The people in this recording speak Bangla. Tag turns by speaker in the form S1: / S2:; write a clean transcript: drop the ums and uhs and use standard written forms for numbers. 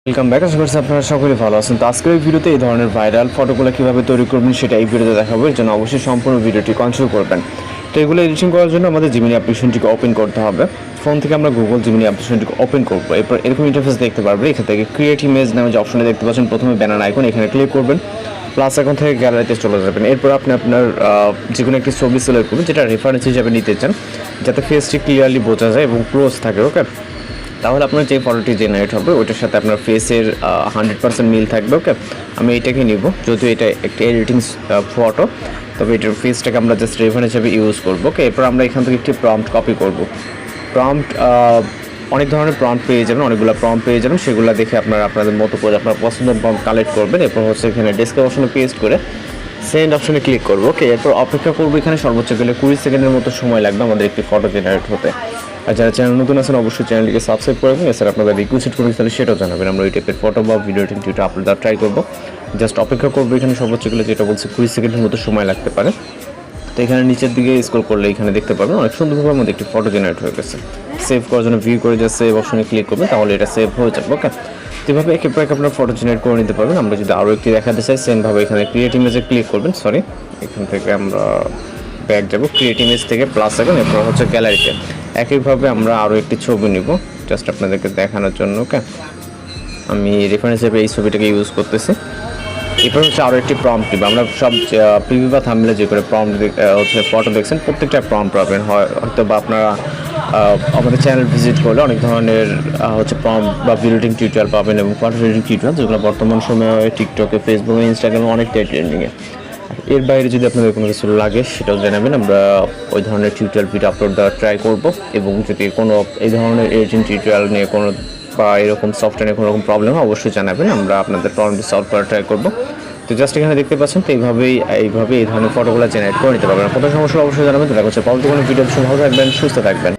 S1: Welcome back. আশা করছি আপনারা সকলে ভালো আছেন। তো আজকের এই ভিডিওতে এই ধরনের ভাইরাল ফটোগুলো কীভাবে তৈরি করবেন সেটা এই ভিডিওতে দেখাবো। এর জন্য অবশ্যই সম্পূর্ণ ভিডিওটি কন্টিনিউ করবেন। তো এগুলো এডিটিং করার জন্য আমাদের জিমিনি অ্যাপ্লিকেশনটিকে ওপেন করতে হবে। ফোন থেকে আমরা গুগল জিমিনি অ্যাপ্লিকেশনটিকে ওপেন করবো। এরপর এরকম ইন্টারফেস দেখতে পারবে। এখান থেকে ক্রিয়েট ইমেজ নামে যে অপশনটা দেখতে পাচ্ছেন, প্রথমে ব্যানার আইকন, এখানে ক্লিক করবেন। প্লাস এখন থেকে গ্যালারিতে চলে যাবেন। এরপর আপনি আপনার যে কোনো একটি ছবি সিলেক্ট করবেন যেটা রেফারেন্স হিসাবে নিতে চান, যাতে ফেসটি ক্লিয়ারলি বোঝা যায় এবং ক্লোজ থাকে। ওকে, তাহলে আপনার যে ফটোটি জেনারেট হবে ওইটার সাথে আপনার ফেসের 100% মিল থাকবে। ওকে, আমি এটাকে নিব, যদিও এটা একটা এডিটিং ফটো, তবে এটার ফেসটাকে আমরা জাস্ট রেফারেন্স হিসেবে ইউজ করবো। ওকে, এরপর আমরা এখান থেকে একটি প্রম্পট কপি করব। প্রম্পট অনেক ধরনের প্রম্পট পেয়ে যাবেন, অনেকগুলো প্রম্পট পেয়ে যাবেন, সেগুলো দেখে আপনারা আপনাদের মতো করে আপনার পছন্দের প্রম্পট কালেক্ট করবেন। এরপর হচ্ছে এখানে ডেসক্রিপশনে পেস্ট করে সেন্ড অপশনে ক্লিক করবো। ওকে, এরপর অপেক্ষা করবো। এখানে সর্বোচ্চ গেলে 20 সেকেন্ডের মতো সময় লাগবে আমাদের একটি ফটো জেনারেট হতে। আর যারা চ্যানেল নতুন আছেন অবশ্যই চ্যানেলটিকে সাবস্ক্রাইব করবেন। এছাড়া আপনারা রিকোয়েস্ট করবেন তাহলে সেটাও জানাবেন। আমরা ওই টাইপের ফটো বা ভিডিও টিউটো আপলোড দেওয়ার ট্রাই করবো। জাস্ট অপেক্ষা করবো। এখানে সর্বোচ্চ গেলে যেটা বলছে 20 সেকেন্ডের মতো সময় লাগতে পারে। তো এখানে নিচের দিকে স্ক্রল করলে এখানে দেখতে পাবেন অনেক সুন্দরভাবে আমাদের একটি ফটো জেনারেট হয়ে গেছে। সেভ করার জন্য ভিউ করে জাস্ট সেভ অপশনে ক্লিক করবেন, তাহলে এটা সেভ হয়ে যাবে। ওকে, এভাবে একে পর এক আপনার ফটো জেনারেট করে নিতে পারবেন। আমরা যদি আরও একটি দেখাতে চাই, সেমভাবে এখানে ক্রিয়েট ইমেজে ক্লিক করবেন। সরি, এখান থেকে আমরা ব্যাক যাব, ক্রিয়েট ইমেজ থেকে প্লাস এখন, এরপর হচ্ছে গ্যালারিতে। একইভাবে আমরা আরও একটি ছবি নিব জাস্ট আপনাদেরকে দেখানোর জন্য। ওকে, আমি রেফারেন্স হিসেবে এই ছবিটাকে ইউজ করতেছি। এরপর হচ্ছে আরও একটি প্রম্পট নিব। আমরা সব প্রিভিউ বা থাম্বনেলে যে করে প্রম্পট হচ্ছে ফটো দেখছেন, প্রত্যেকটা প্রম্পট পাবেন। হয়তো বা আপনারা আমাদের চ্যানেল ভিজিট করলে অনেক ধরনের হচ্ছে প্রম্পট বা ভিডিও এডিটিং টিউটোরিয়াল পাবেন এবং ফটো এডিটিং টিউটোরিয়াল, যেগুলো বর্তমান সময়ে টিকটকে, ফেসবুকে, ইনস্টাগ্রামে অনেকটাই ট্রেন্ডিংয়ে। এর বাইরে যদি আপনাদের কোনো কিছু লাগে সেটাও জানাবেন, আমরা ওই ধরনের টিউটোরিয়াল ভিডিও আপলোড দেওয়ার ট্রাই করব। এবং যদি কোনো এই ধরনের এডিটিং টিউটোরিয়াল নিয়ে কোনো বা এরকম সফটওয়্যারে কোনো রকম প্রবলেম হয় অবশ্যই জানাবেন, আমরা আপনাদের প্রবলেমটি সলভ করার ট্রাই করবো। তো জাস্ট এখানে দেখতে পাচ্ছেন, তো এইভাবে এই ধরনের ফটোগুলো জেনারেট করে নিতে পারবেন। কত সমস্যা অবশ্যই জানাবেন। দেখা হচ্ছে পরবর্তী কোনো ভিডিও। ভালো থাকবেন, সুস্থ থাকবেন।